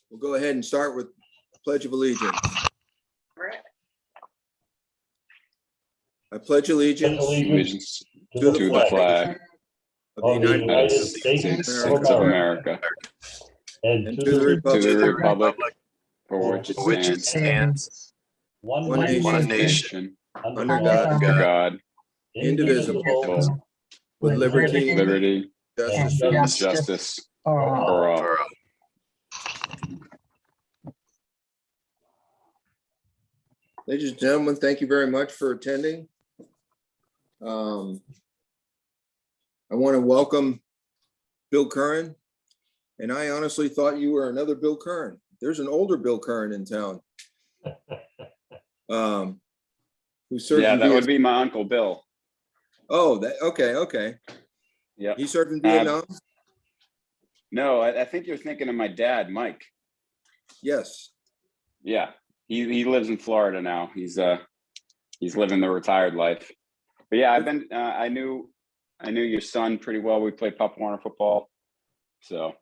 We'll go ahead and start with Pledge of Allegiance. I pledge allegiance to the flag of the United States of America and to the republic for which it stands, one nation, under under God, indivisible, with liberty liberty, and and justice justice for all. for all. Ladies and gentlemen, thank you very much for attending. I want to welcome Bill Curran, and I honestly thought you were another Bill Curran. There's an older Bill Curran in town. Who served Yeah, in that would Vietnam. be my Uncle Bill. Oh, that okay. Yeah. He served in Vietnam? No, I think you're thinking of my dad, Mike. Yes. Yeah, he lives in Florida now. He's living the retired life. But yeah, I knew your son pretty well. We played Pop Warner football, so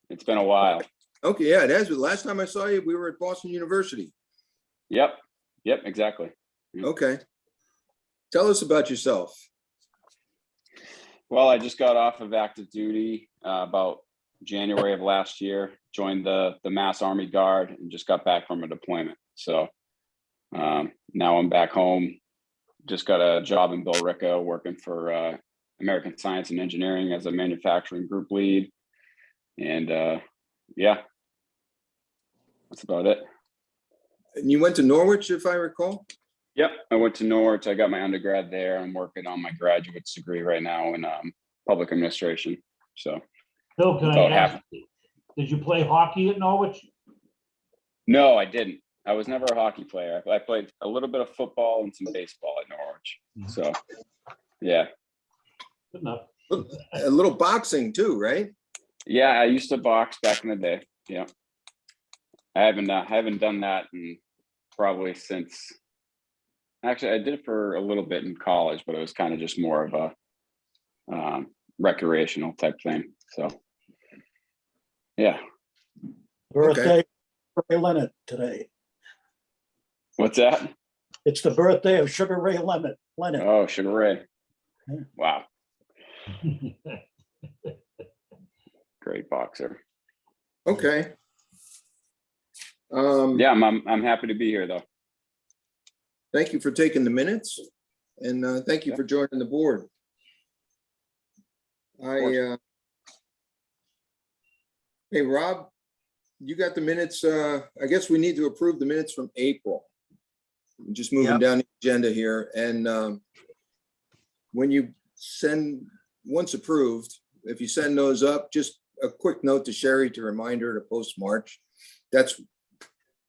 it's been a while. Okay, yeah, it has. But last time I saw you, we were at Boston University. Yep, exactly. Okay. Tell us about yourself. Well, I just got off of active duty about January of last year, joined the Mass Army Guard, and just got back from a deployment. So now I'm back home. Just got a job in Billerica working for American Science and Engineering as a manufacturing group lead. And yeah, that's about it. And you went to Norwich, if I recall? Yep, I went to Norwich. I got my undergrad there. I'm working on my graduate degree right now in public administration. So, Bill, can I ask, did you play hockey at Norwich? No, I didn't. I was never a hockey player. I played a little bit of football and some baseball at Norwich. So, yeah. Good enough. A little boxing too, right? Yeah, I used to box back in the day. Yeah, I haven't done that in probably since. Actually, I did it for a little bit in college, but it was kind of just more of a recreational type thing. So, yeah. Birthday of Ray Leonard today. What's that? It's the birthday of Sugar Ray Leonard. Oh, Sugar Ray. Wow. Great boxer. Okay. Yeah, I'm happy to be here though. Thank you for taking the minutes, and thank you for joining the board. Hey, Rob, you got the minutes. I guess we need to approve the minutes from April. Just moving down the agenda here, and when you send, once approved, if you send those up, just a quick note to Sherry to remind her to post March.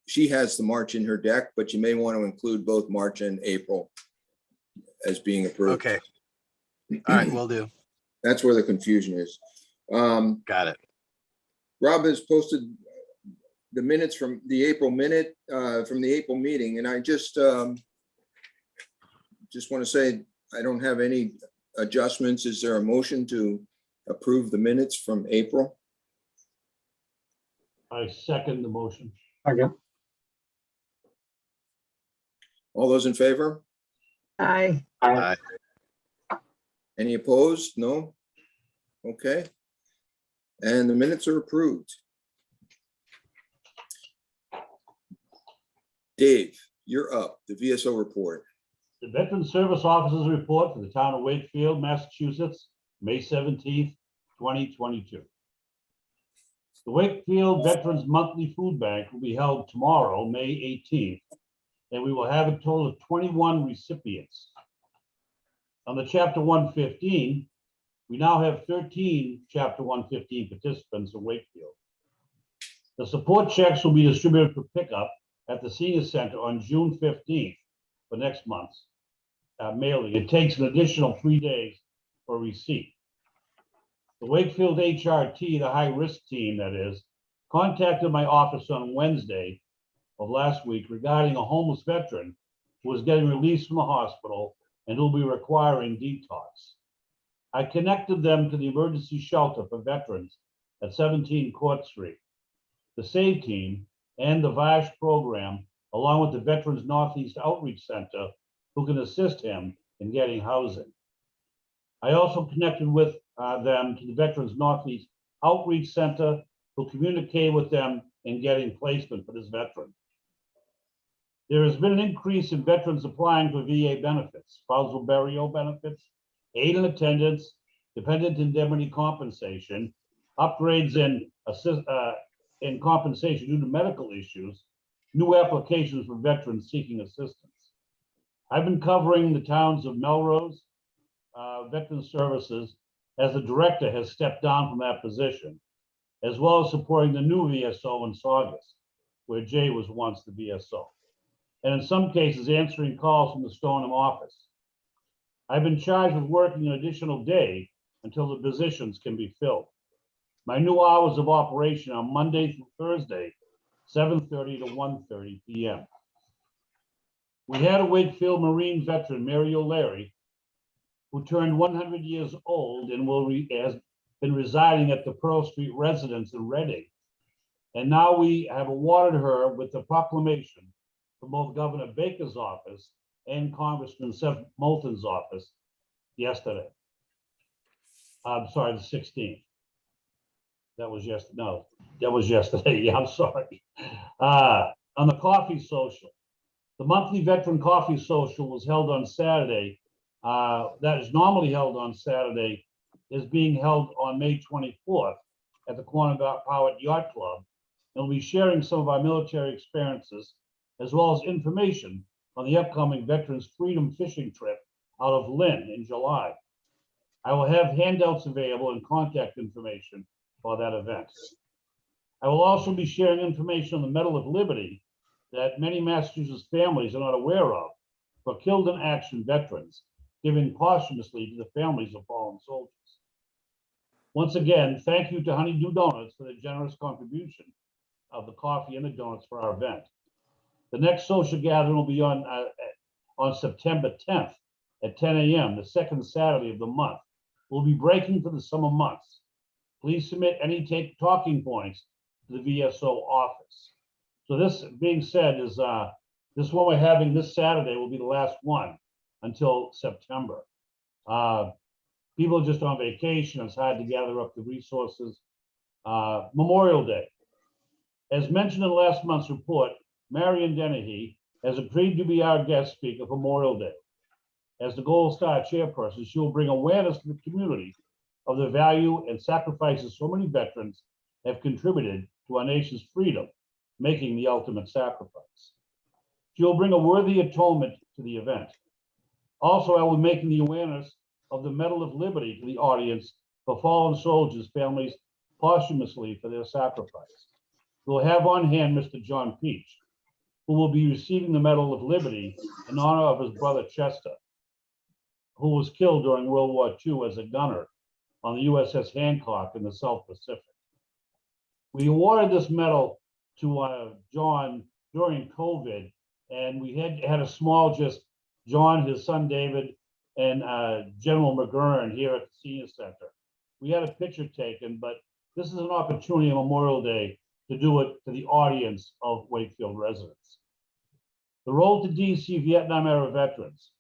She has the March in her deck, but you may want to include both March and April as being approved. Okay. All right, will do. That's where the confusion is. Got it. Rob has posted the minutes from the April meeting, and I just want to say I don't have any adjustments. Is there a motion to approve the minutes from April? I second the motion. Okay. All those in favor? Aye. Aye. Any opposed? No? Okay. And the minutes are approved. Dave, you're up. The VSO report. The Veteran Service Officers Report for the town of Wakefield, Massachusetts, May 17th, 2022. The Wakefield Veterans Monthly Food Bank will be held tomorrow, May 18th, and we will have a total of 21 recipients. On the Chapter 115, we now have 13 Chapter 115 participants in Wakefield. The support checks will be distributed for pickup at the Senior Center on June 15th for next month's mailing. It takes an additional 3 days for receipt. The Wakefield HRT, the high-risk team that is, contacted my office on Wednesday of last week regarding a homeless veteran who was getting released from the hospital and who will be requiring detox. I connected them to the emergency shelter for veterans at 17 Court Street. the SAVE team, and the VASH program, along with the Veterans Northeast Outreach Center, who can assist him in getting housing. I also connected with them to the Veterans Northeast Outreach Center, who communicate with them in getting placement for this veteran. There has been an increase in veterans applying for VA benefits, spousal burial benefits, aid and attendance, dependent indemnity compensation, upgrades in compensation due to medical issues, new applications for veterans seeking assistance. I've been covering the towns of Melrose, Veteran Services, as the director has stepped down from that position, as well as supporting the new VSO in Saugus, where Jay was once the VSO, and in some cases answering calls from the Stoneham office. I've been charged with working an additional day until the positions can be filled. My new hours of operation are Monday through Thursday, 7:30 to 1:30 p.m. We had a Wakefield Marine veteran, Mary O'Leary, who turned 100 years old and has been residing at the Pearl Street residence in Reading. And now we have awarded her with the proclamation from both Governor Baker's office and Congressman Seth Moulton's office yesterday. I'm sorry, the 16th. That was yesterday. No, that was yesterday. Yeah, I'm sorry. On the coffee social. The monthly veteran coffee social was held on Saturday. That is normally held on Saturday, is being held on May 24th at the Quantico Power Yacht Club. And we'll be sharing some of our military experiences, as well as information on the upcoming Veterans Freedom Fishing Trip out of Lynn in July. I will have handouts available and contact information for that event. I will also be sharing information on the Medal of Liberty that many Massachusetts families are not aware of for killed in action veterans, given posthumously to the families of fallen soldiers. Once again, thank you to Honeydew Donuts for their generous contribution of the coffee and the donuts for our event. The next social gathering will be on September 10th at 10 a.m., the second Saturday of the month. We'll be breaking for the summer months. Please submit any talking points to the VSO office. So this being said, is this one we're having this Saturday will be the last one until September. People are just on vacation. It's hard to gather up the resources. Memorial Day. As mentioned in last month's report, Marion Dennehy has agreed to be our guest speaker for Memorial Day. As the Gold Star chairperson, she will bring awareness to the community of the value and sacrifices so many veterans have contributed to our nation's freedom, making the ultimate sacrifice. She will bring a worthy atonement to the event. Also, I will be making the awareness of the Medal of Liberty to the audience for fallen soldiers' families posthumously for their sacrifice. We'll have on hand Mr. John Peach, who will be receiving the Medal of Liberty in honor of his brother Chester, who was killed during World War II as a gunner on the USS Hancock in the South Pacific. We awarded this medal to John during COVID, and we had a small John, his son David, and General McGurn here at the Senior Center. We had a picture taken, but this is an opportunity on Memorial Day to do it to the audience of Wakefield residents. The Road to DC Vietnam era veterans.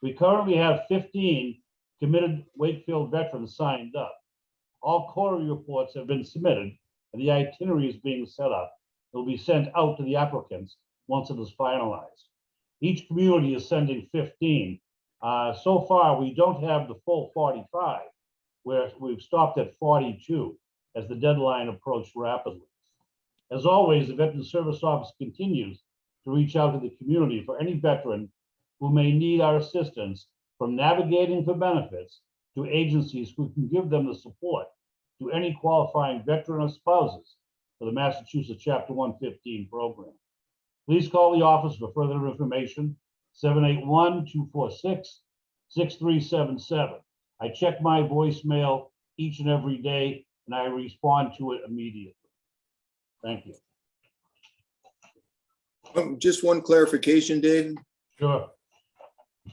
We currently have 15 committed Wakefield veterans signed up. All quarterly reports have been submitted, and the itinerary is being set up. It will be sent out to the applicants once it is finalized. Each community is sending 15. So far, we don't have the full 45, where we've stopped at 42 as the deadline approached rapidly. As always, the Veteran Service Office continues to reach out to the community for any veteran who may need our assistance, from navigating for benefits to agencies who can give them the support to any qualifying veteran or spouses for the Massachusetts Chapter 115 program. Please call the office for further information, 781-246-6377. I check my voicemail each and every day, and I respond to it immediately. Thank you. Just one clarification, Dave. Sure.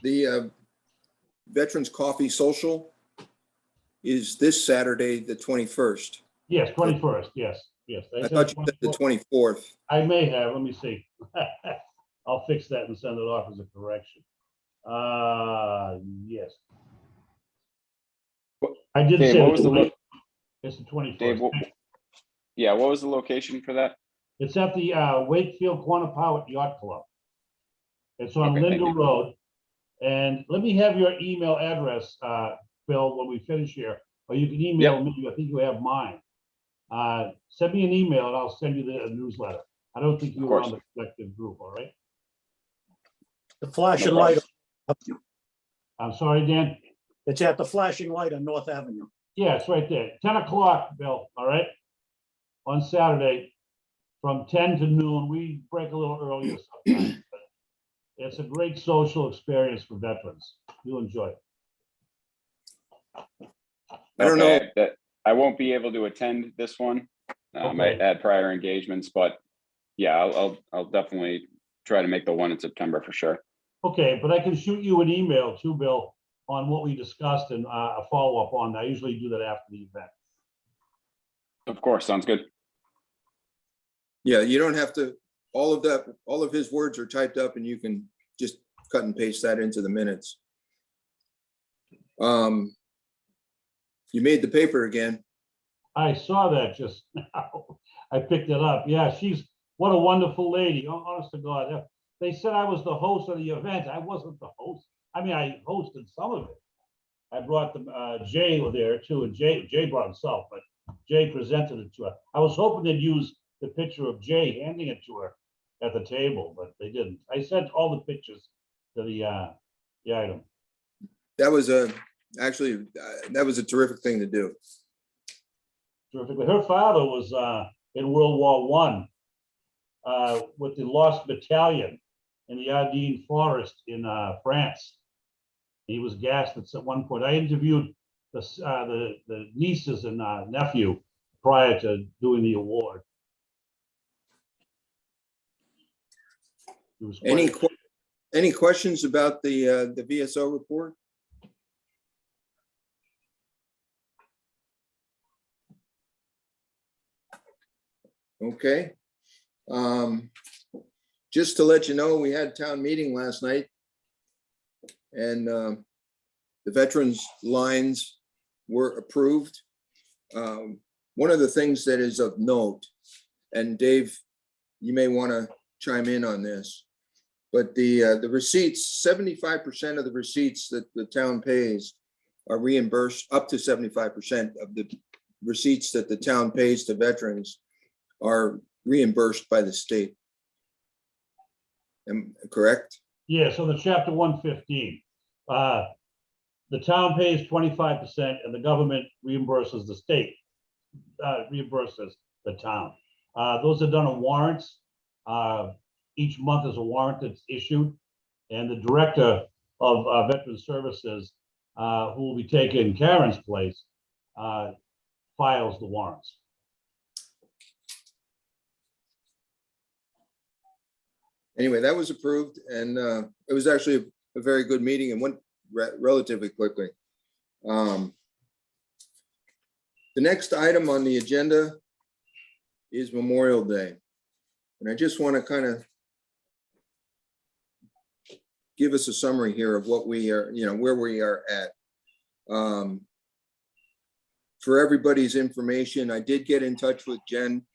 The Veterans Coffee Social is this Saturday, the 21st. Yes, 21st, yes. Yes. I thought you said the 24th. I may have, let me see. I'll fix that and send it off as a correction. Yes. I did Dave, say what was the it's the Dave, 21st. yeah, what was the location for that? It's at the Wakefield Quannapowitt Yacht Club. It's on Okay, thank Linda you. Road. And let me have your email address, Bill, when we finish here, or you can email me. I think you have mine. Send me an email and I'll send you the newsletter. I don't think you were on the collective group, all right? The flashing No light, I'm sorry, Dan. it's at the flashing light on North Avenue. Yeah, it's right there. 10 o'clock, Bill, all right? On Saturday, from 10 to noon. We break a little earlier sometimes. But it's a great social experience for veterans. You'll enjoy it. I don't know. That I won't be able to attend this one. I had prior engagements, but yeah, I'll definitely try to make the one in September for sure. Okay, but I can shoot you an email too, Bill, on what we discussed and a follow-up on. I usually do that after the event. Of course, sounds good. Yeah, you don't have to, all of his words are typed up and you can just cut and paste that into the minutes. You made the paper again. I saw that just now. I picked it up. Yeah, what a wonderful lady. Honest to God. They said I was the host of the event. I wasn't the host. I mean, I hosted some of it. I brought them, Jay there too, and Jay brought himself, but Jay presented it to her. I was hoping they'd use the picture of Jay handing it to her at the table, but they didn't. I sent all the pictures to the item. That was actually, that was a terrific thing to do. Terrific. Her father was in World War I with the Lost Battalion in the Ardennes Forest in France. He was gassed at one point. I interviewed the nieces and nephew prior to doing the award. It was Any questions about the VSO report? Okay. Just to let you know, we had town meeting last night and the veterans lines were approved. One of the things that is of note, and Dave, you may want to chime in on this, but the receipts, 75% of the receipts that the town pays are reimbursed. Up to 75% of the receipts that the town pays to veterans are reimbursed by the state. Am I correct? Yeah, so the chapter 115, the town pays 25% and the government reimburses the state, reimburses the town. Those are done on warrants. Each month is a warrant that's issued, and the director of Veteran Services, who will be taking Karen's place, files the warrants. Anyway, that was approved, and it was actually a very good meeting and went relatively quickly. The next item on the agenda is Memorial Day. And I just want to kind of give us a summary here of what we are, where we are at. For everybody's information, I did get in touch with Jen,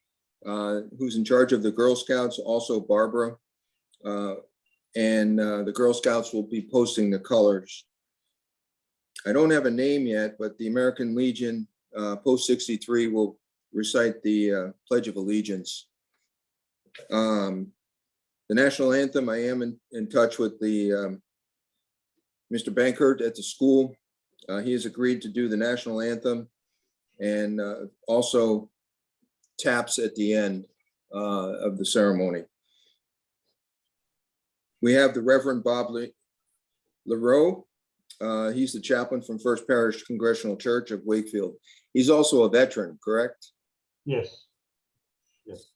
who's in charge of the Girl Scouts, also Barbara. And the Girl Scouts will be posting the colors. I don't have a name yet, but the American Legion Post 63 will recite the Pledge of Allegiance. The National Anthem, I am in touch with the Mr. Bankert at the school. He has agreed to do the National Anthem and also taps at the end of the ceremony. We have the Reverend Bob LaRoe. He's the chaplain from First Parish Congregational Church of Wakefield. He's also a veteran, correct? Yes. Yes.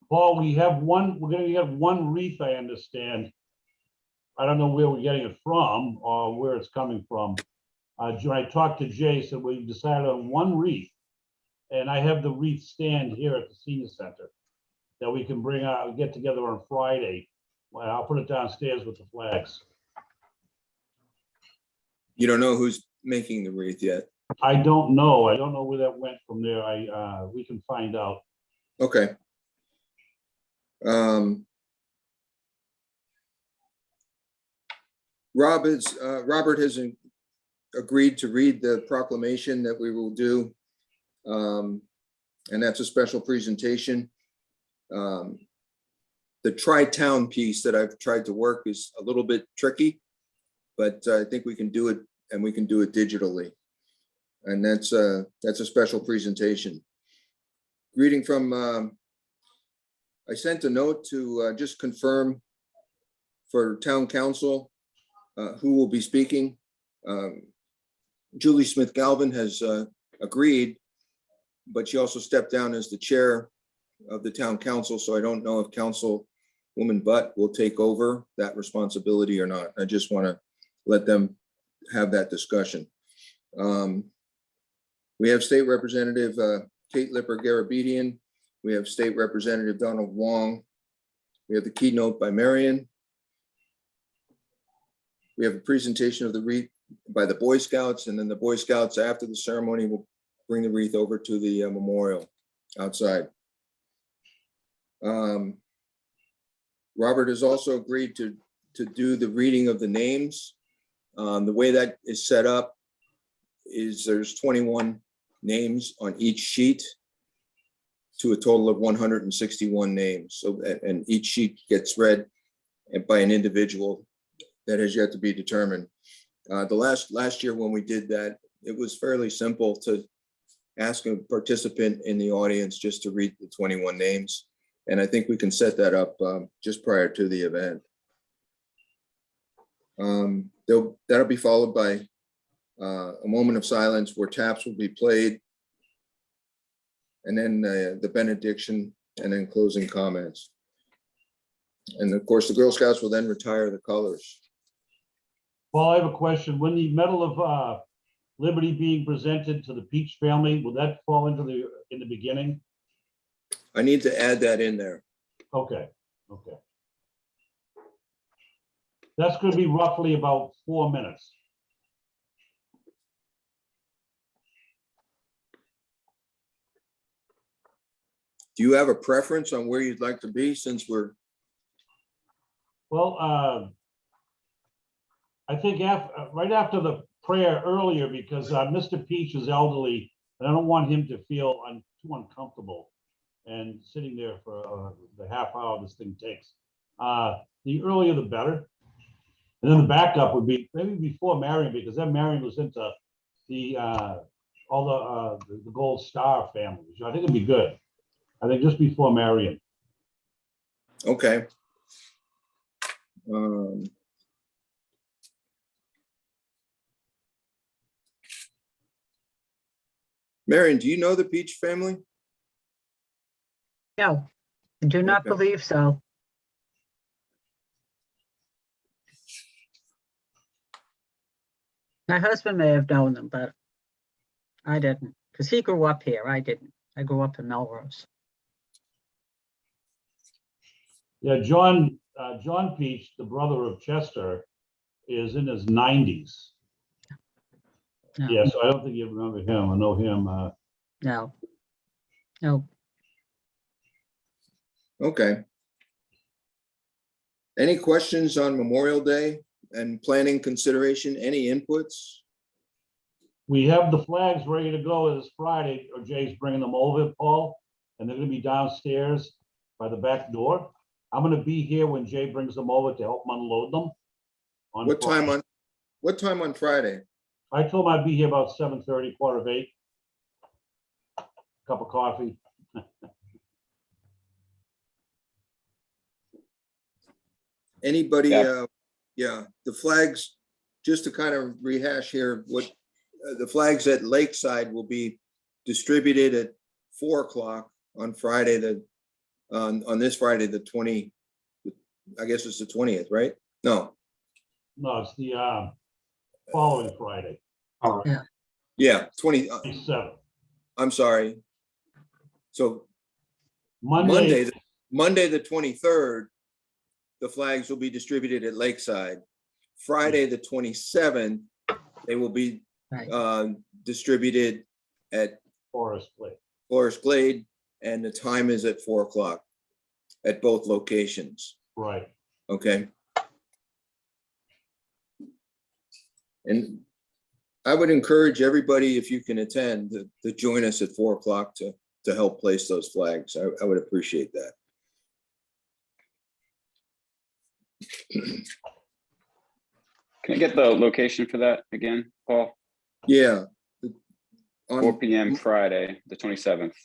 Paul, we're going to get one wreath, I understand. I don't know where we're getting it from or where it's coming from. I talked to Jay, so we decided on one wreath. And I have the wreath stand here at the senior center that we can bring out, get together on Friday. Well, I'll put it downstairs with the flags. You don't know who's making the wreath yet? I don't know. I don't know where that went from there. We can find out. Okay. Robert has agreed to read the proclamation that we will do. And that's a special presentation. The tri-town piece that I've tried to work is a little bit tricky, but I think we can do it, and we can do it digitally. And that's a special presentation. Greeting from, I sent a note to just confirm for town council who will be speaking. Julie Smith Galvin has agreed, but she also stepped down as the chair of the town council. So I don't know if Councilwoman Butt will take over that responsibility or not. I just want to let them have that discussion. We have State Representative Kate Lipper-Garabedian. We have State Representative Donald Wong. We have the keynote by Marion. We have a presentation of the wreath by the Boy Scouts, and then the Boy Scouts after the ceremony will bring the wreath over to the memorial outside. Robert has also agreed to do the reading of the names. The way that is set up is there's 21 names on each sheet to a total of 161 names. So, and each sheet gets read by an individual that has yet to be determined. The last year when we did that, it was fairly simple to ask a participant in the audience just to read the 21 names. And I think we can set that up just prior to the event. That'll be followed by a moment of silence where taps will be played, and then the benediction, and then closing comments. And of course, the Girl Scouts will then retire the colors. Paul, I have a question. When the Medal of Liberty being presented to the Peach family, will that fall into in the beginning? I need to add that in there. Okay, okay. That's going to be roughly about 4 minutes. Do you have a preference on where you'd like to be, since we're? Well, I think right after the prayer earlier, because Mr. Peach is elderly, and I don't want him to feel too uncomfortable and sitting there for the half hour this thing takes. The earlier the better. And then the backup would be maybe before Marion, because then Marion was into the all the Gold Star families. I think it'd be good. I think just before Marion. Okay. Marion, do you know the Peach family? No, I do not Okay. believe so. My husband may have known them, but I didn't, because he grew up here. I didn't. I grew up in Melrose. Yeah, John Peach, the brother of Chester, is in his 90s. No, Yeah, so I don't think you remember him. I know him. no, no. Okay. Any questions on Memorial Day and planning consideration? Any inputs? We have the flags ready to go this Friday, or Jay's bringing them over, Paul, and they're going to be downstairs by the back door. I'm going to be here when Jay brings them over to help him unload them. What time on Friday? I told him I'd be here about 7:30, 7:45. Cup of coffee. Anybody? Yeah. Yeah, the flags, just to kind of rehash here, what the flags at Lakeside will be distributed at 4 o'clock on Friday, on this Friday, the 20, I guess it's the 20th, right? No, No, it's the following Friday. All right. Yeah, 20, 27th. I'm sorry. So Monday, Monday, the 23rd, the flags will be distributed at Lakeside. Friday, the 27th, they will be Right. distributed at Forest Lake. Forest Glade, and the time is at 4 o'clock at both locations. Right. Okay. And I would encourage everybody, if you can attend, to join us at 4 o'clock to help place those flags. I would appreciate that. Can I get the location for that again, Paul? Yeah. 4 p.m. Friday, the 27th.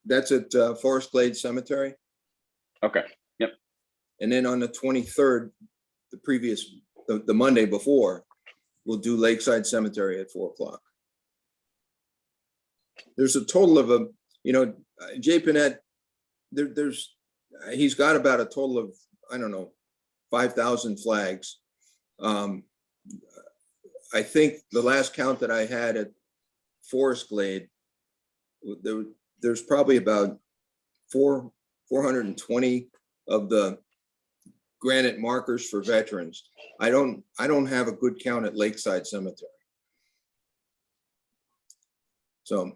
That's at Forest Glade Cemetery. Okay. Yep. And then on the 23rd, the Monday before, we'll do Lakeside Cemetery at 4 o'clock. There's a total of Jay Panett, he's got about a total of, I don't know, 5,000 flags. I think the last count that I had at Forest Glade, there's probably about 420 of the granite markers for veterans. I don't have a good count at Lakeside Cemetery. So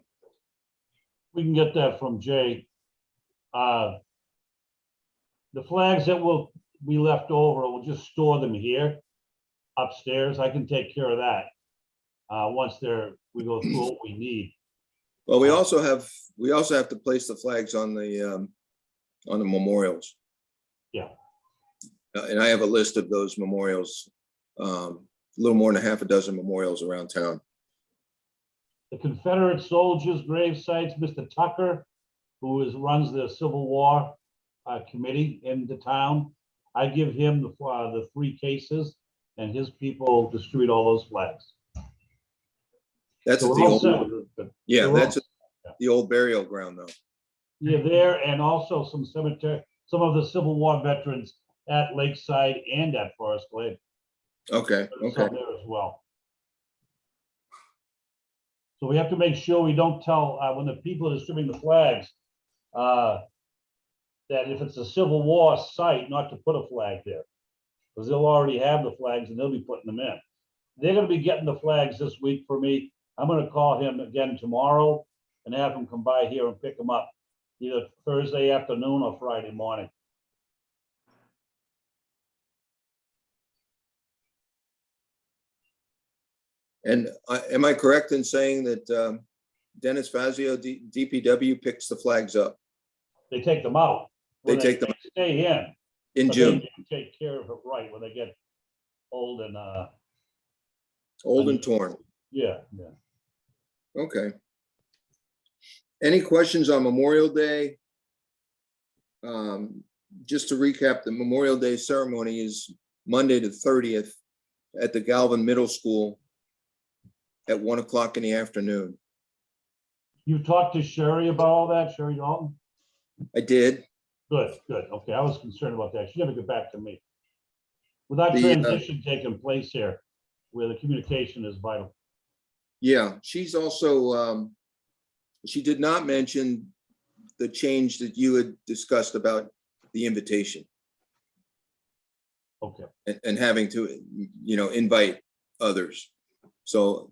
We can get that from Jay. The flags that will be left over, we'll just store them here upstairs. I can take care of that. Once we go through what we need. well, we also have to place the flags on the memorials. Yeah. And I have a list of those memorials, a little more than a half a dozen memorials around town. The Confederate soldiers' grave sites, Mr. Tucker, who runs the Civil War committee in the town. I give him the 3 cases, and his people distribute all those flags. That's So at we're all the set old, with it. yeah, They're all- that's at the old burial ground though. Yeah, there, and also some of the Civil War veterans at Lakeside and at Forest Glade. Okay, There's okay. some there as well. So we have to make sure we don't tell, when the people are distributing the flags, that if it's a Civil War site, not to put a flag there. Because they'll already have the flags and they'll be putting them in. They're gonna be getting the flags this week for me. I'm gonna call him again tomorrow and have him come by here and pick them up, either Thursday afternoon or Friday morning. And am I correct in saying that Dennis Fazio, DPW, picks the flags up They take them out. They When take them Stay in. in but June? they do take care of it right when they get old and, Old and torn. yeah. Okay. Any questions on Memorial Day? Just to recap, the Memorial Day ceremony is Monday the 30th at the Galvin Middle School at 1 o'clock in the afternoon. You talked to Sherry about all that, Sherry Dalton? I did. Good. Okay, I was concerned about that. She never got back to me. With that The, transition taking place here, where the communication is vital. Yeah, she's also, she did not mention the change that you had discussed about the invitation Okay, and having to, invite others. So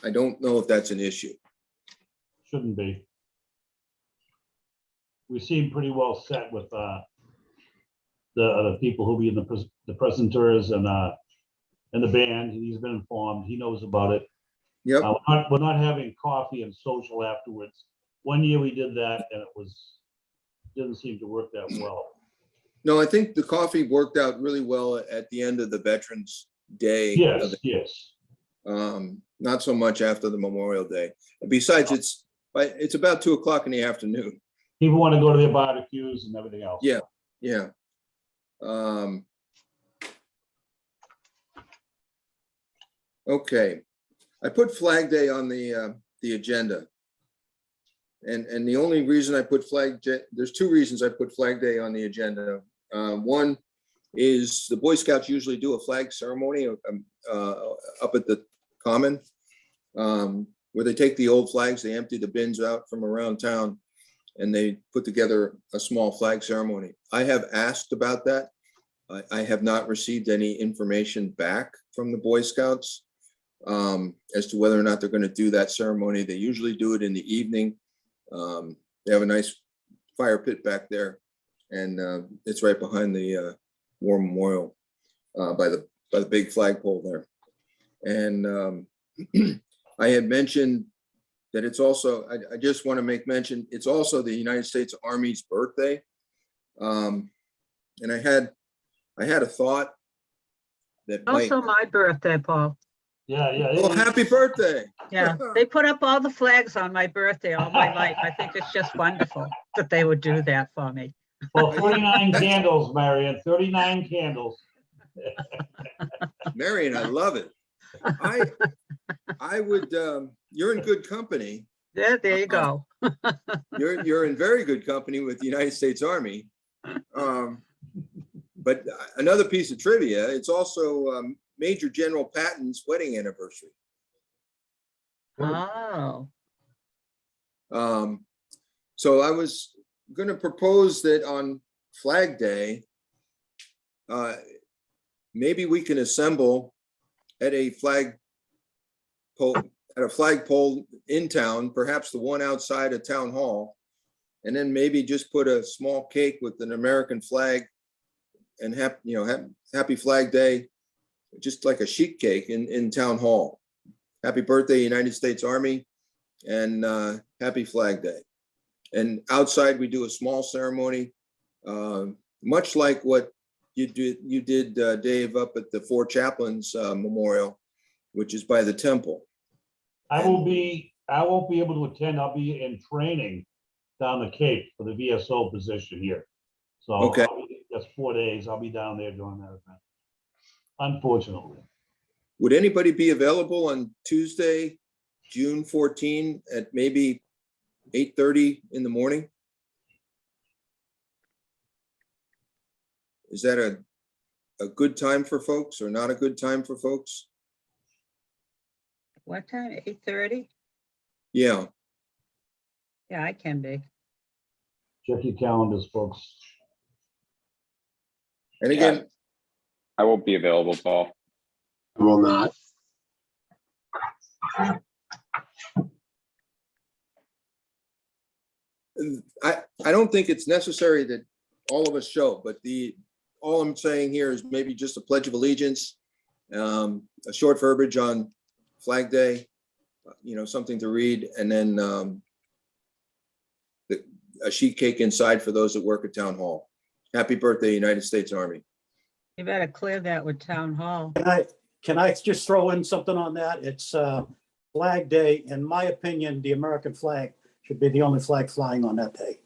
I don't know if that's an issue. shouldn't be. We seem pretty well set with the people who'll be in the presenters and the band. He's been informed. He knows about it. Yep. We're not having coffee and social afterwards. One year we did that and it didn't seem to work that well. No, I think the coffee worked out really well at the end of the Veterans Day. Yes. Not so much after the Memorial Day. Besides, it's about 2 o'clock in the afternoon. People want to go to their barbecues and everything else. Yeah. Okay, I put Flag Day on the agenda. And the only reason I put there's 2 reasons I put Flag Day on the agenda. One is the Boy Scouts usually do a flag ceremony up at the Common, where they take the old flags, they empty the bins out from around town, and they put together a small flag ceremony. I have asked about that. I have not received any information back from the Boy Scouts as to whether or not they're going to do that ceremony. They usually do it in the evening. They have a nice fire pit back there, and it's right behind the War Memorial by the big flagpole there. And I had mentioned that it's also, I just want to make mention, it's also the United States Army's birthday. And I had a thought that might, Also my birthday, Paul. Yeah. oh, happy birthday. Yeah, they put up all the flags on my birthday all my life. I think it's just wonderful that they would do that for me. Well, 39 candles, Marion, 39 candles. Marion, I love it. I would, you're in good company. Yeah, there you go. You're in very good company with the United States Army. But another piece of trivia, it's also Major General Patton's wedding anniversary. Oh, So I was going to propose that on Flag Day, maybe we can assemble at a flagpole in town, perhaps the one outside of Town Hall, and then maybe just put a small cake with an American flag and happy Flag Day, just like a sheet cake in Town Hall. Happy birthday, United States Army, and happy Flag Day. And outside we do a small ceremony, much like what you did, Dave, up at the Four Chaplains Memorial, which is by the temple. I won't be able to attend. I'll be in training down the Cape for the VSO position here. So Okay. That's 4 days. I'll be down there doing that event. Unfortunately. Would anybody be available on Tuesday, June 14 at maybe 8:30 in the morning? Is that a good time for folks or not a good time for folks? what time? 8:30? Yeah, Yeah, I can be. Check your calendars, folks. and again, I won't be available, Paul. I will not. I don't think it's necessary that all of us show, but all I'm saying here is maybe just a Pledge of Allegiance, a short verbiage on Flag Day, something to read, and then a sheet cake inside for those that work at Town Hall. Happy birthday, United States Army. You better clear that with Town Hall. Can I just throw in something on that? It's Flag Day. In my opinion, the American flag should be the only flag flying on that day.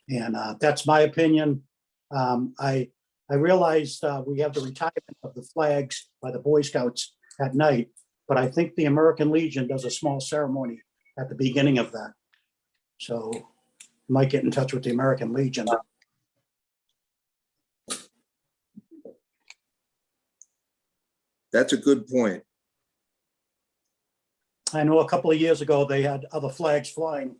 And that's my opinion. I realize we have the retirement of the flags by the Boy Scouts at night, but I think the American Legion does a small ceremony at the beginning of that. So I might get in touch with the American Legion. That's a good point. I know a couple of years ago, they had other flags flying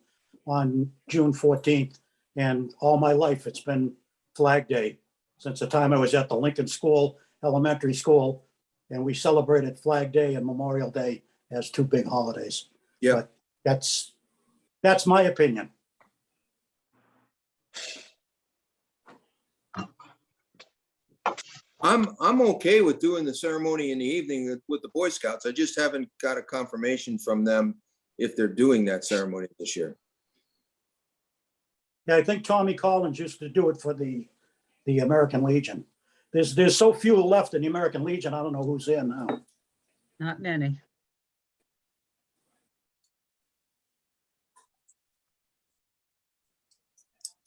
on June 14th. And all my life, it's been Flag Day since the time I was at the Lincoln School, elementary school. And we celebrated Flag Day and Memorial Day as two big holidays. Yeah. But that's my opinion. I'm okay with doing the ceremony in the evening with the Boy Scouts. I just haven't got a confirmation from them if they're doing that ceremony this year. Yeah, I think Tommy Collins used to do it for the American Legion. There's so few left in the American Legion. I don't know who's in now. Not many.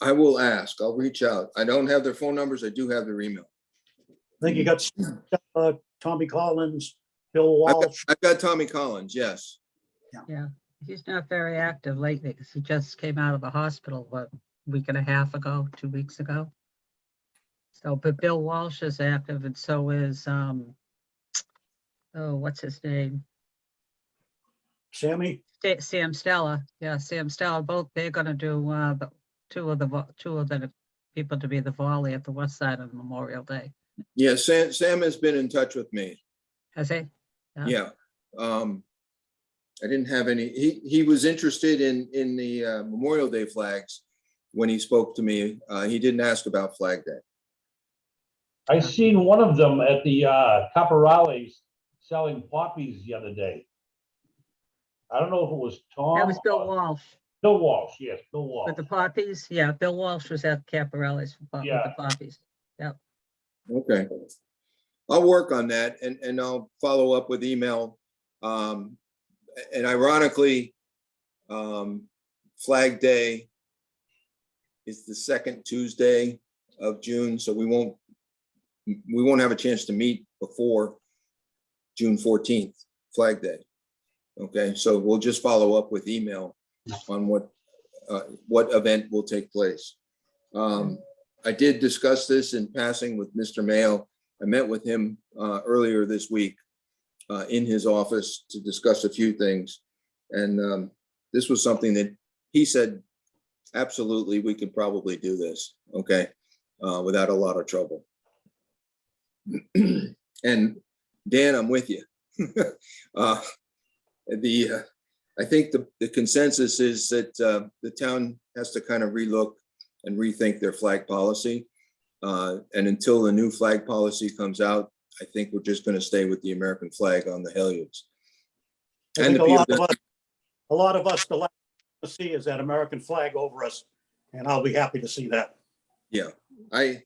I will ask. I'll reach out. I don't have their phone numbers. I do have their email. I think you got Tommy Collins, Bill Walsh. I've got Tommy Collins, yes. Yeah, he's not very active lately because he just came out of the hospital, a week and a half ago, 2 weeks ago. So, but Bill Walsh is active, and so is, what's his name? Sammy? Sam Stella, yeah, Sam Stella, both, they're gonna do, the two of the people to be the volley at the west side of Memorial Day. Yeah, Sam has been in touch with me. Has he? Yeah. I didn't have any, he was interested in the Memorial Day flags when he spoke to me. He didn't ask about Flag Day. I seen one of them at the Caporales selling poppies the other day. I don't know if it was Tom. That was Bill or- Walsh Bill Walsh, yes, Bill Walsh. with the poppies. Yeah, Bill Walsh was at Caporelli's with the Yeah. poppies. Okay. I'll work on that and I'll follow up with email. And ironically, Flag Day is the second Tuesday of June, so we won't have a chance to meet before June 14th, Flag Day. Okay, so we'll just follow up with email on what event will take place. I did discuss this in passing with Mr. Mayo. I met with him earlier this week in his office to discuss a few things. And this was something that he said, absolutely, we could probably do this, okay, without a lot of trouble. And Dan, I'm with you. I think the consensus is that the town has to kind of relook and rethink their flag policy. And until the new flag policy comes out, I think we're just going to stay with the American flag on the halyards. I And think the a lot of us, the last to see is that American flag over us, and I'll be happy to see that. Yeah, I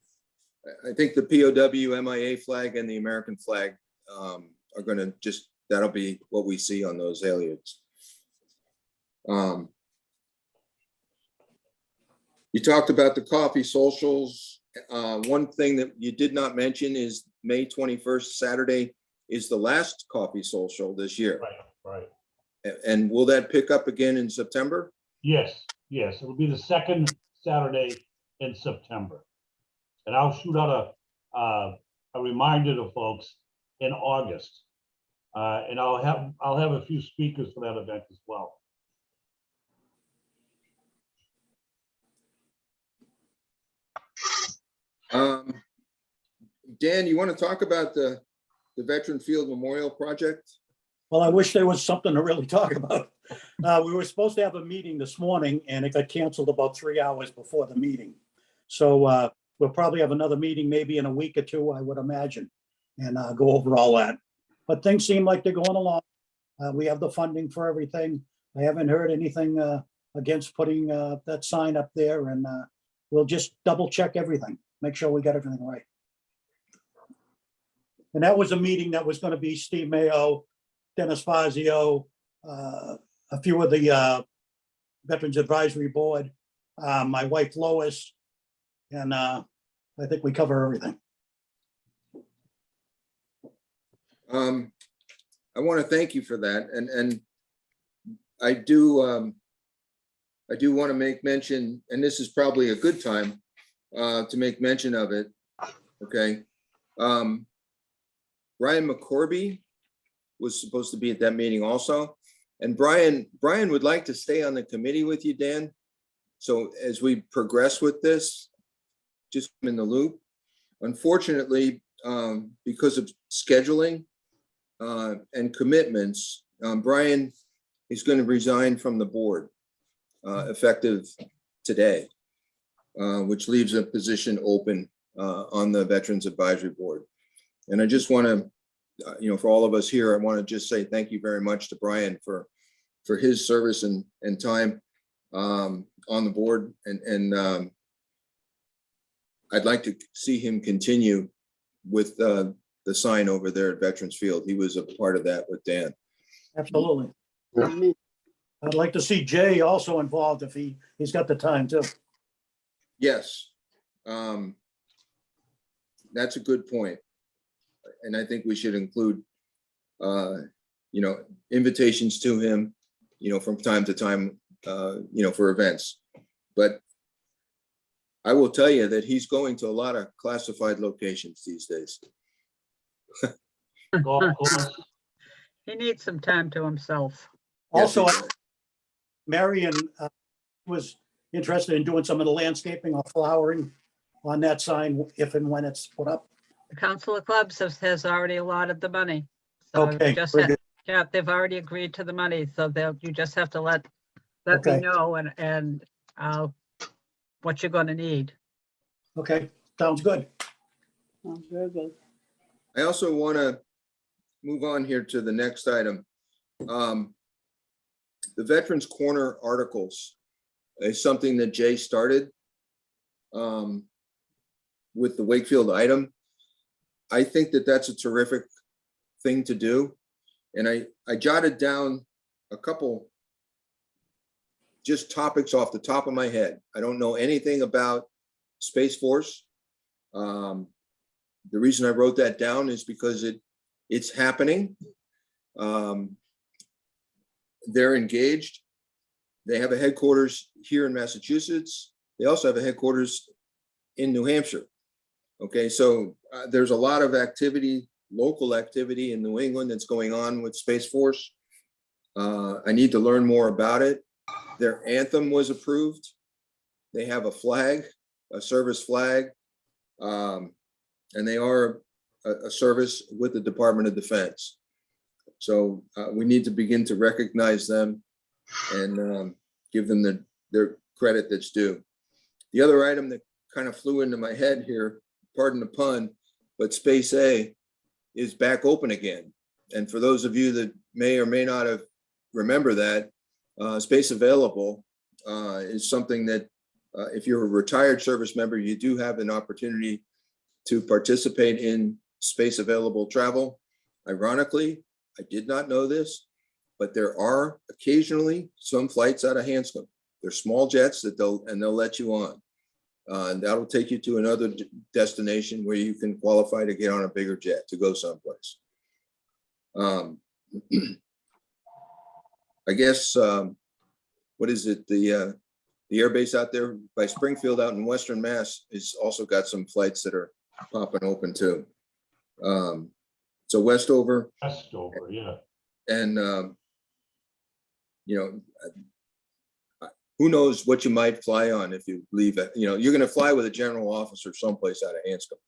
think the POW, MIA flag and the American flag are going to just, that'll be what we see on those halyards. You talked about the coffee socials. One thing that you did not mention is May 21st, Saturday, is the last coffee social this year. Right. And will that pick up again in September? Yes, it'll be the second Saturday in September. And I'll shoot out a reminder to folks in August. And I'll have a few speakers for that event as well. Dan, you want to talk about the Veteran Field Memorial Project? Well, I wish there was something to really talk about. We were supposed to have a meeting this morning and it got canceled about 3 hours before the meeting. So we'll probably have another meeting maybe in a week or two, I would imagine, and go over all that. But things seem like they're going along. We have the funding for everything. I haven't heard anything against putting that sign up there, and we'll just double check everything, make sure we got everything right. And that was a meeting that was going to be Steve Mayo, Dennis Fazio, a few of the Veterans Advisory Board, my wife Lois, and I think we cover everything. I want to thank you for that, and I do want to make mention, and this is probably a good time to make mention of it. Okay, Brian McCorby was supposed to be at that meeting also, and Brian would like to stay on the committee with you, Dan. So as we progress with this, just in the loop. Unfortunately, because of scheduling and commitments, Brian is going to resign from the board effective today, which leaves a position open on the Veterans Advisory Board. And I just want to, for all of us here, I want to just say thank you very much to Brian for his service and time on the board. And I'd like to see him continue with the sign over there at Veterans Field. He was a part of that with Dan. Absolutely. I'd like to see Jay also involved if he's got the time too. Yes. That's a good point. And I think we should include, invitations to him, from time to time, for events. But I will tell you that he's going to a lot of classified locations these days. Golf course. He needs some time to himself. Yes, Also, Lieutenant. Marion was interested in doing some of the landscaping or flowering on that sign if and when it's put up. The Council of Clubs has already allotted the money. So you Okay, just very ha- good. yeah, they've already agreed to the money, so you just have to let me Okay. know and what you're gonna need. Okay, sounds good. Sounds very good. I also want to move on here to the next item. The Veterans Corner articles is something that Jay started with the Wakefield item. I think that that's a terrific thing to do. And I jotted down a couple just topics off the top of my head. I don't know anything about Space Force. The reason I wrote that down is because it's happening. They're engaged. They have a headquarters here in Massachusetts. They also have a headquarters in New Hampshire. Okay, so there's a lot of activity, local activity in New England that's going on with Space Force. I need to learn more about it. Their anthem was approved. They have a flag, a service flag, and they are a service with the Department of Defense. So we need to begin to recognize them and give them their credit that's due. The other item that kind of flew into my head here, pardon the pun, but Space A is back open again. And for those of you that may or may not have remember that, Space Available is something that if you're a retired service member, you do have an opportunity to participate in Space Available travel. Ironically, I did not know this, but there are occasionally some flights out of Hanscom. They're small jets that they'll let you on. And that'll take you to another destination where you can qualify to get on a bigger jet to go someplace. I guess, what is it? The air base out there by Springfield out in Western Mass is also got some flights that are popping open too. So Westover. Westover, yeah. And, you know, who knows what you might fly on if you leave it. You know, you're going to fly with a general officer someplace out of Hanscom.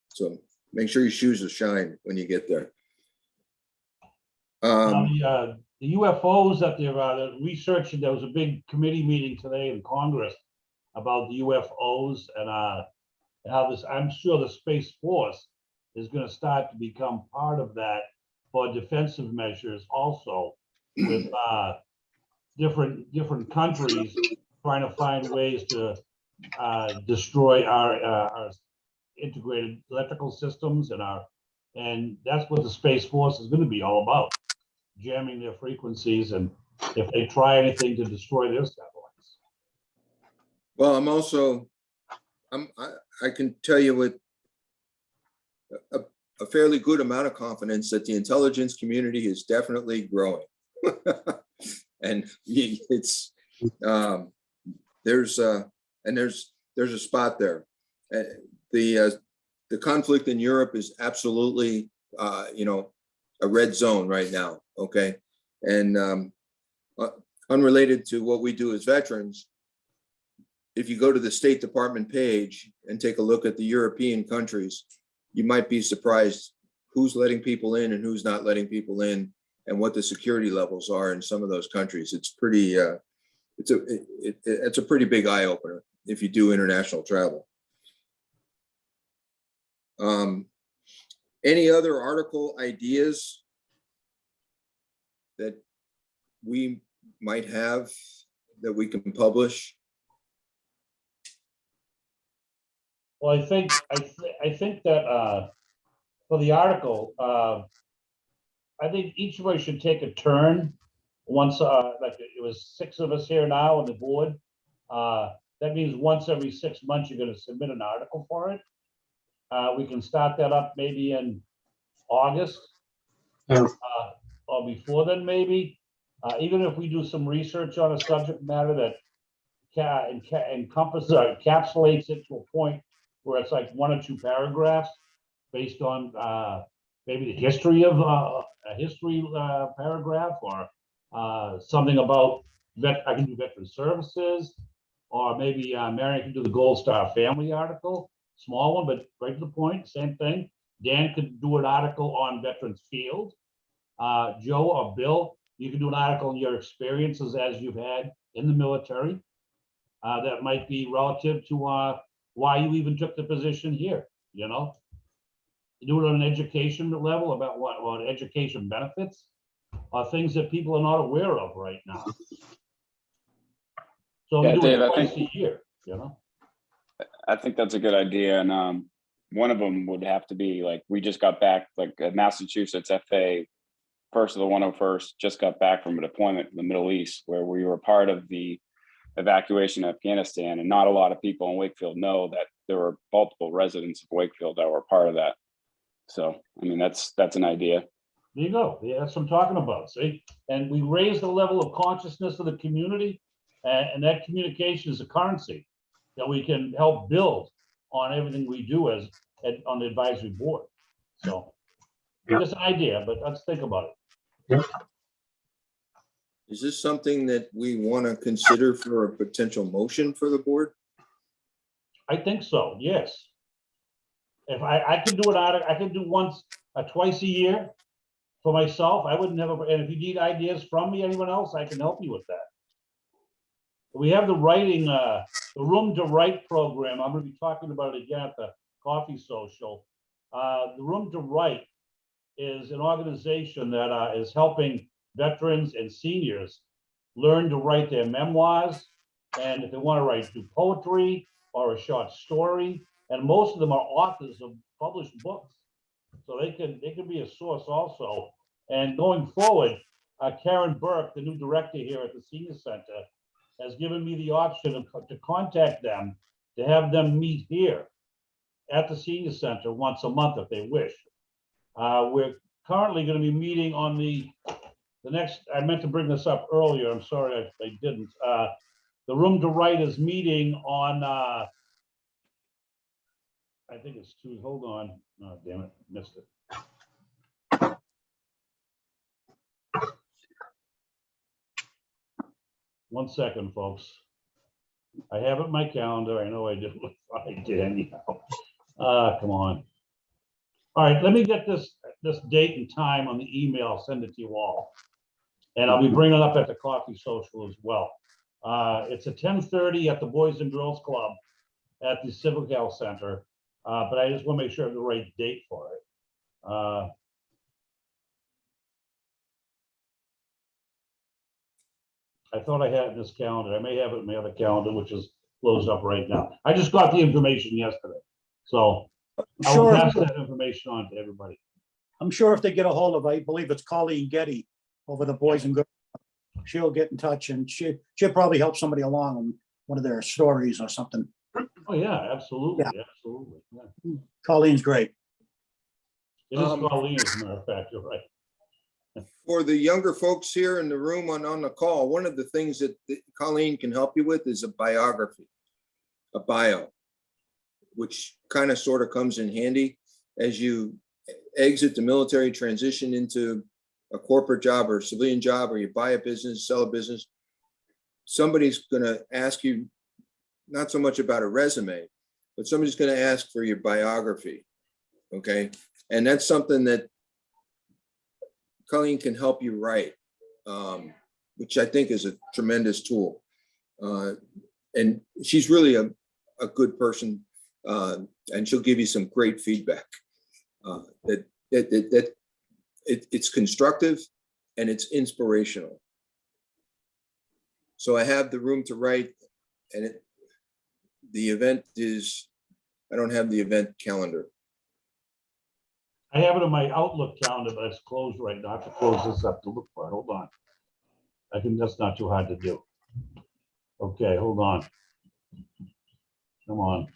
So make sure your shoes are shined when you get there. The UFOs that they're researching, there was a big committee meeting today in Congress about the UFOs and how this, I'm sure the Space Force is going to start to become part of that for defensive measures also with different countries trying to find ways to destroy our integrated electrical systems and that's what the Space Force is going to be all about, jamming their frequencies and if they try anything to destroy their satellites. Well, I can tell you with a fairly good amount of confidence that the intelligence community is definitely growing. And it's there's a spot there. The conflict in Europe is absolutely a red zone right now. Okay, and unrelated to what we do as veterans, if you go to the State Department page and take a look at the European countries, you might be surprised who's letting people in and who's not letting people in, and what the security levels are in some of those countries. It's pretty, it's a pretty big eye opener if you do international travel. Any other article ideas that we might have that we can publish? Well, I think that for the article, I think each of us should take a turn once, like it was 6 of us here now on the board. That means once every 6 months, you're going to submit an article for it. We can start that up maybe in August or before then, maybe. Even if we do some research on a subject matter that encompasses or encapsulates it to a point where it's like 1 or 2 paragraphs based on maybe the history of a history paragraph or something about I can do veteran services, or maybe Marion can do the Gold Star family article, small one, but right to the point, same thing. Dan could do an article on Veterans Field. Joe or Bill, you can do an article on your experiences as you've had in the military. That might be relative to why you even took the position here, you know? Do it on an education level about what education benefits, or things that people are not aware of right now. So we Yeah, do Dave, it I twice think- a year, you know? I think that's a good idea. And one of them would have to be like, we just got back, like Massachusetts FA, first of the 101st, just got back from a deployment in the Middle East where we were part of the evacuation of Afghanistan. And not a lot of people in Wakefield know that there were multiple residents of Wakefield that were part of that. So, I mean, that's an idea. There you go. Yeah, that's what I'm talking about, see? And we raise the level of consciousness of the community, and that communication is a currency that we can help build on everything we do on the advisory board. So, just an idea, but let's think about it. Is this something that we want to consider for a potential motion for the board? I think so, yes. If I could do I could do twice a year for myself. I wouldn't have, and if you need ideas from me, anyone else, I can help you with that. We have the writing, the Room to Write program. I'm going to be talking about it again at the coffee social. The Room to Write is an organization that is helping veterans and seniors learn to write their memoirs. And if they want to write, do poetry or a short story, and most of them are authors of published books. So they can be a source also. And going forward, Karen Burke, the new director here at the Senior Center, has given me the option to contact them, to have them meet here at the Senior Center once a month if they wish. We're currently going to be meeting on the next, I meant to bring this up earlier, I'm sorry I didn't. The Room to Write is meeting on, I think it's Tuesday, hold on, oh, damn it, missed it. One second, folks. I have it in my calendar. I know I did. I did anyhow. Come on. All right, let me get this date and time on the email. I'll send it to you all. And I'll be bringing it up at the coffee social as well. It's at 10:30 at the Boys and Girls Club at the Civic Health Center. But I just want to make sure I have the right date for it. I thought I had it in this calendar. I may have it in my other calendar, which is closed up right now. I just got the information yesterday. So I will pass that information on to everybody. I'm sure if they get a hold of, I believe it's Colleen Getty over the Boys and Girls, she'll get in touch and she'll probably help somebody along on one of their stories or something. Oh, yeah, absolutely. Yeah. Absolutely. Yeah. Colleen's great. It is Colleen, as a matter of fact, you're right. For the younger folks here in the room on the call, one of the things that Colleen can help you with is a biography, a bio, which kind of sort of comes in handy as you exit the military, transition into a corporate job or a civilian job, or you buy a business, sell a business. Somebody's going to ask you not so much about a resume, but somebody's going to ask for your biography. Okay. And that's something that Colleen can help you write, which I think is a tremendous tool. And she's really a good person, and she'll give you some great feedback. It's constructive and it's inspirational. So I have the Room to Write, and the event is, I don't have the event calendar. I have it on my Outlook calendar, but it's closed right now. I have to close this up to look for it. Hold on. I think that's not too hard to do. Okay, hold on. Come on.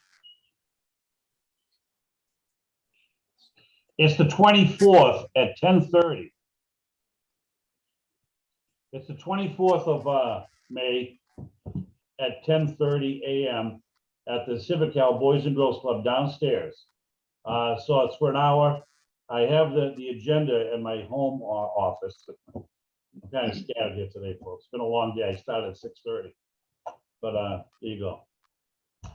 It's the 24th at 10:30. It's the 24th of May at 10:30 a.m. at the Civic Hall Boys and Girls Club downstairs. So it's for an hour. I have the agenda in my home office. I'm kind of scattered here today, folks. It's been a long day. I started at 6:30. But there you go. So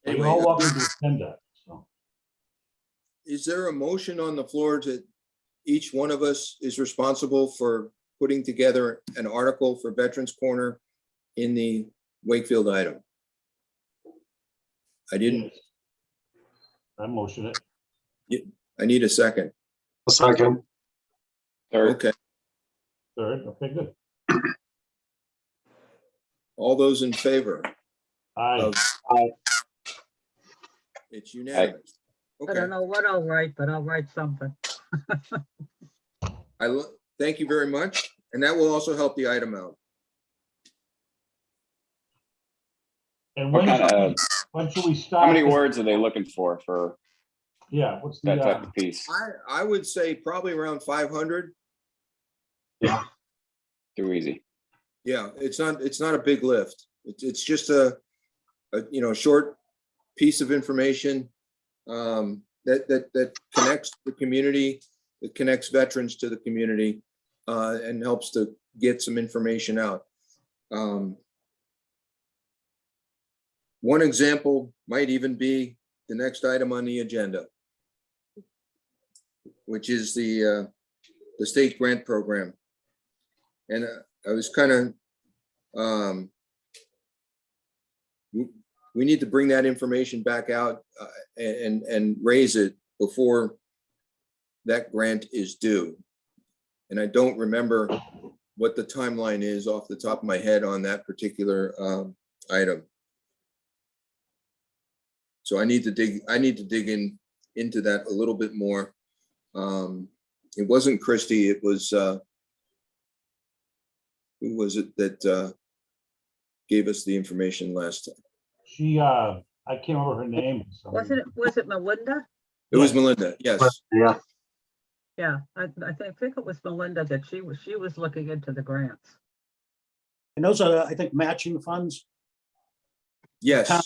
you're Anyway, all welcome to attend that. So is there a motion on the floor to each one of us is responsible for putting together an article for Veterans Corner in the Wakefield item? I didn't, I motion it. I need a second. A second. Third, Okay, Third, okay, good. all those in favor? Aye. of- Aye. It's unanimous. I Okay, don't know what I'll write, but I'll write something. thank you very much. And that will also help the item out. And what kind of, when should we start? how many this? words are they looking for Yeah, what's that type the, of piece? I would say probably around 500. Too easy. Yeah, it's not a big lift. It's just a short piece of information that connects the community, that connects veterans to the community, and helps to get some information out. One example might even be the next item on the agenda, which is the state grant program. And I was kind of, we need to bring that information back out and raise it before that grant is due. And I don't remember what the timeline is off the top of my head on that particular item. So I need to dig into that a little bit more. It wasn't Christie, it was, who was it that gave us the information last time? she, I can't remember her name. for some reason. Was it Melinda? It was Melinda, yes. Yeah. Yeah, I think it was Melinda that she was looking into the grants. And those are, I think, matching funds. Yes, Come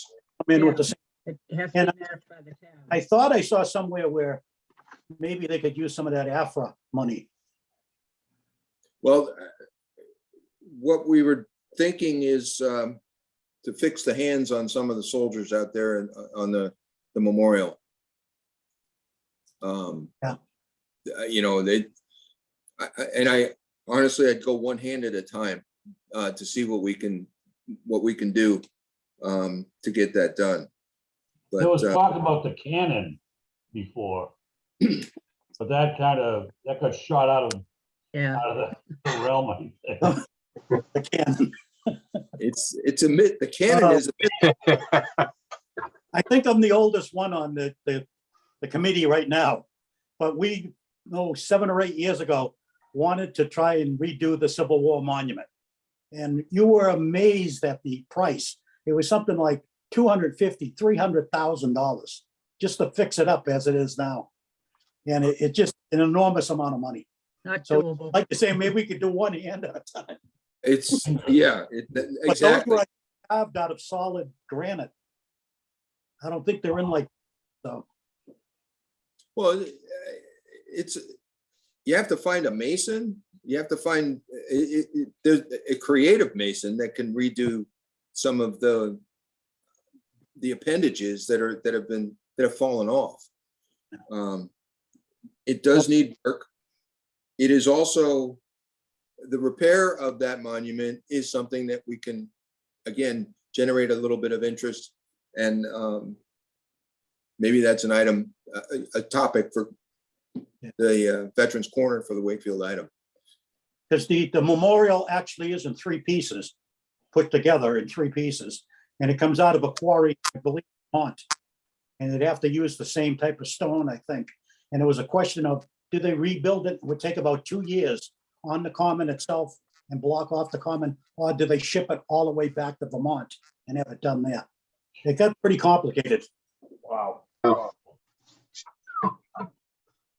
in with the same. It has to And be matched by the town. I thought I saw somewhere where maybe they could use some of that AFRA money. well, what we were thinking is to fix the hands on some of the soldiers out there and on the memorial. Yeah. I honestly, I'd go one hand at a time to see what we can do to get that done. There was But talk about the cannon before, but that got shot out of Yeah, the realm, I think. The cannon. it's a myth. The cannon is a myth. I think I'm the oldest one on the committee right now. But we, 7 or 8 years ago, wanted to try and redo the Civil War monument. And you were amazed at the price. It was something like $250,000, $300,000 just to fix it up as it is now. And it just an enormous amount of money. not So doable. like you say, maybe we could do one hand at a time. It's, yeah, But those exactly. were carved out of solid granite. I don't think they're in like, so. Well, it's, you have to find a mason. You have to find, there's a creative mason that can redo some of the appendages that have fallen off. It does need work. It is also, the repair of that monument is something that we can, again, generate a little bit of interest, and maybe that's an item, a topic for the Veterans Corner for the Wakefield item. Because the memorial actually is in 3 pieces, put together in 3 pieces, and it comes out of a quarry, I believe, Vermont. And they'd have to use the same type of stone, I think. And it was a question of, do they rebuild it? It would take about 2 years on the common itself and block off the common, or do they ship it all the way back to Vermont and have it done there? It got pretty complicated. Wow.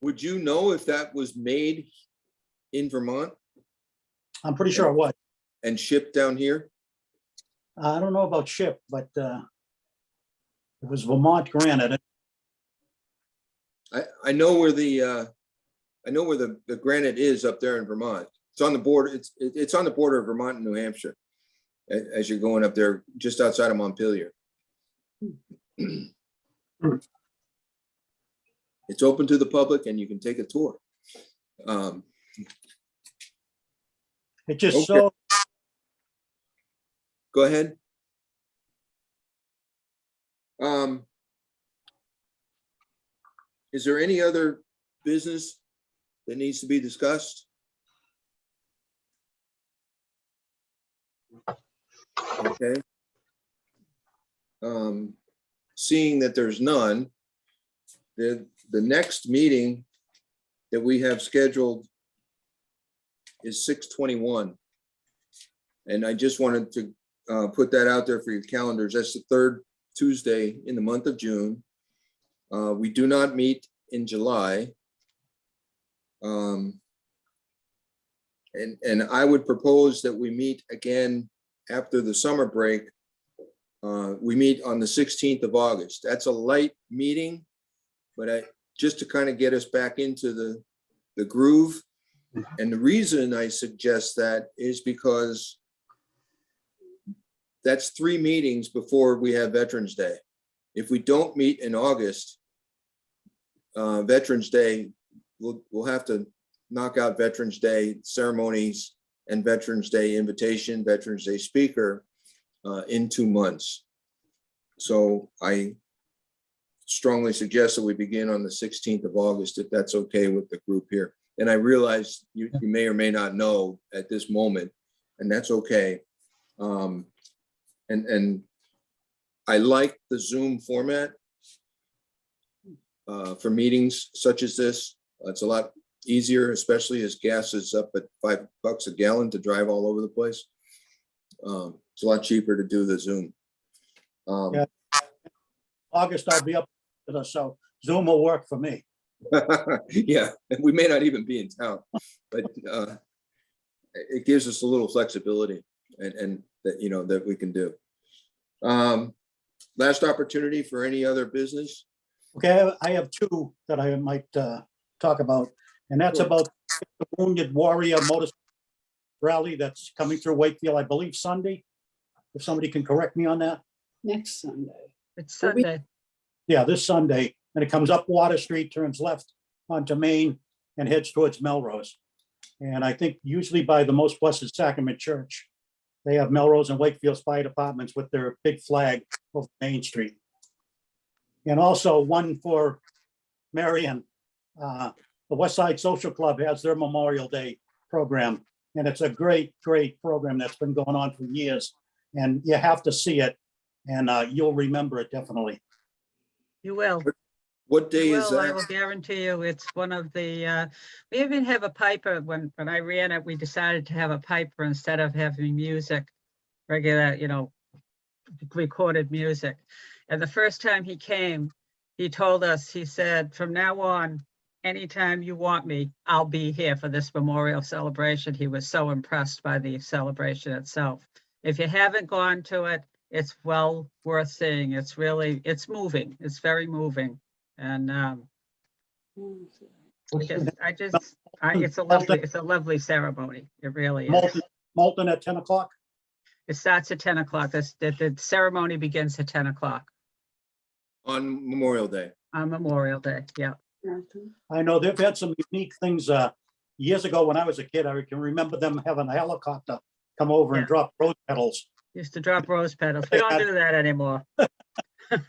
Would you know if that was made in Vermont I'm pretty sure it was. and shipped down here? I don't know about ship, but it was Vermont granite. I know where the I know where the granite is up there in Vermont. It's on the border, it's on the border of Vermont and New Hampshire. As you're going up there, just outside of Montpelier. It's open to the public and you can take a tour. It just Okay. so, Go ahead. Is there any other business that needs to be discussed? Okay. Seeing that there's none, the next meeting that we have scheduled is 6/21. And I just wanted to put that out there for your calendars. That's the third Tuesday in the month of June. We do not meet in July. And I would propose that we meet again after the summer break. We meet on the 16th of August. That's a light meeting, but just to kind of get us back into the groove. And the reason I suggest that is because that's 3 meetings before we have Veterans Day. If we don't meet in August, Veterans Day, we'll have to knock out Veterans Day ceremonies and Veterans Day invitation, Veterans Day speaker in 2 months. So I strongly suggest that we begin on the 16th of August, if that's okay with the group here. And I realize you may or may not know at this moment, and that's okay. And I like the Zoom format for meetings such as this. It's a lot easier, especially as gas is up at $5 a gallon to drive all over the place. It's a lot cheaper to do the Zoom. Yeah. August, I'll be up with us, so Zoom will work for me. Yeah, and we may not even be in town, but it gives us a little flexibility and that, you know, that we can do. Last opportunity for any other business. Okay, I have 2 that I might talk about, and that's Sure. about the Wounded Warrior Motorcycle Rally that's coming through Wakefield, I believe Sunday. If somebody can correct me on that. Next Sunday. It's Sunday. Yeah, this Sunday, and it comes up Water Street, turns left onto Main and heads towards Melrose. And I think usually by the Most Blessed Sacrament Church, they have Melrose and Wakefield's fire departments with their big flag over Main Street. And also one for Marion. The West Side Social Club has their Memorial Day program. And it's a great, great program that's been going on for years. And you have to see it, and you'll remember it definitely. You will. What day is Well, I that? will guarantee you, it's one of the, we even have a piper. When I ran it, we decided to have a piper instead of having music, regular, you know, recorded music. And the first time he came, he told us, he said, from now on, anytime you want me, I'll be here for this memorial celebration. He was so impressed by the celebration itself. If you haven't gone to it, it's well worth seeing. It's really, it's moving. It's very moving. And it's a lovely ceremony. It really is. Molten at 10 o'clock? It starts at 10 o'clock. The ceremony begins at 10 o'clock On Memorial Day. on Memorial Day. Yeah. I know they've had some unique things. Years ago, when I was a kid, I can remember them having a helicopter come over and Yeah. drop rose petals. Used to drop rose petals. We don't do that anymore.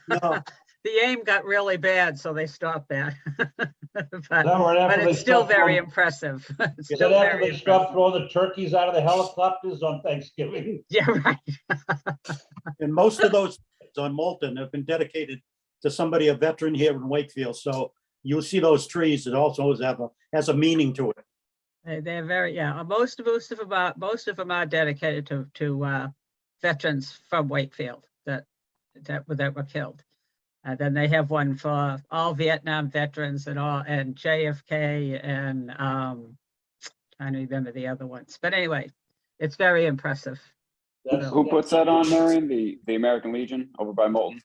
No, The aim got really bad, so they stopped that. Is that right But after they it's still stopped very throwing- impressive. It's Is still that after very they stopped impressive. throwing the turkeys out of the helicopters on Thanksgiving? Yeah, right. and most of those on Molten have been dedicated to somebody, a veteran here in Wakefield. So you'll see those trees. It also has a meaning to it. They're very, yeah, most of them are dedicated to veterans from Wakefield that were killed. And then they have one for all Vietnam veterans and JFK and I don't remember the other ones. But anyway, it's very impressive. That's- Who puts that on, Marion? The American Legion over by Molten?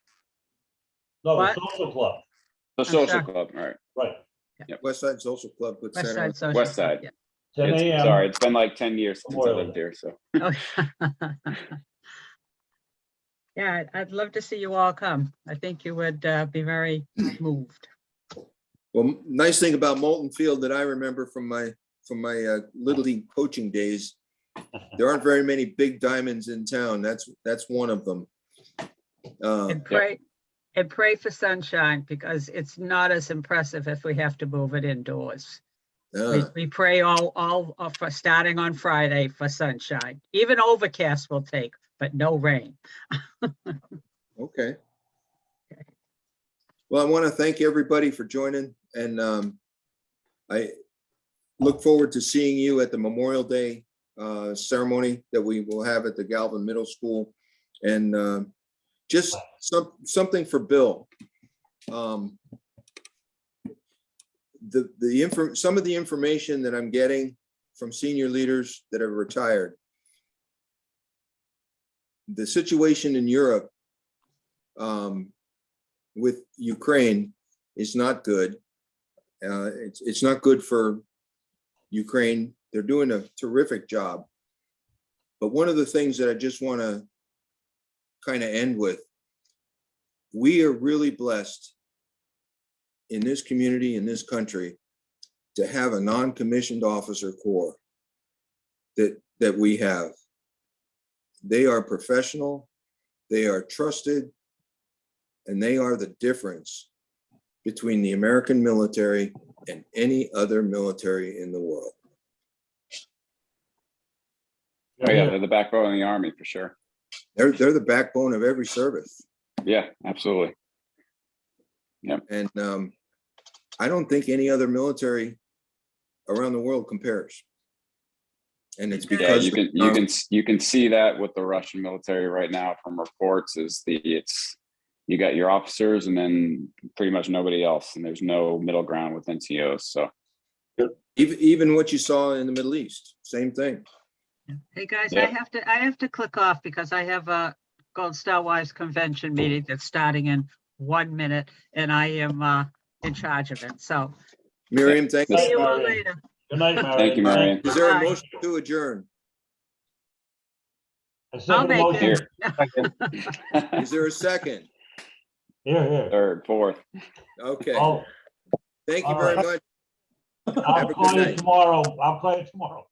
No, the What? social club, The I'm Social sorry. Club, all right. right. West Side Social Club puts West that on. Side Social. West Club, Side. yeah. 10 a.m. Sorry, it's been like 10 years since I Memorial lived Day. here, so. Oh, yeah, I'd love to see you all come. I think you would be very moved. Well, nice thing about Molten Field that I remember from my Little League coaching days, there aren't very many big diamonds in town. That's one of them. And pray for sunshine, because it's not as impressive if we have to move it indoors. We pray all for starting on Friday for sunshine. Even overcast will take, but no rain. Okay. Well, I want to thank everybody for joining, and I look forward to seeing you at the Memorial Day ceremony that we will have at the Galvin Middle School. And just something for Bill. Some of the information that I'm getting from senior leaders that have retired, the situation in Europe with Ukraine is not good. It's not good for Ukraine. They're doing a terrific job. But one of the things that I just want to kind of end with, we are really blessed in this community, in this country, to have a non-commissioned officer corps that we have. They are professional, they are trusted, and they are the difference between the American military and any other military in the world. Oh yeah, they're the backbone of the Army for sure. They're the backbone of every service. Yeah, absolutely. And I don't think any other military around the world compares. And it's Yeah, because you can see that with the Russian military right now from reports. You got your officers and then pretty much nobody else, and there's no middle ground with NCOs. So even what you saw in the Middle East, same thing. Hey, guys, Yeah. I have to click off because I have a Gold Star Wives Convention meeting that's starting in 1 minute, and I am in charge of it. So Miriam, thank you. see you all Marion. later. Good night, Marion. Thank you, Marion. Is there a Bye. motion to adjourn? I I'll second the make motion. it. Is there a second? Here. Third, fourth. Okay, Oh, thank you all very right. much. Have I'll a call good you night. tomorrow. I'll call you tomorrow.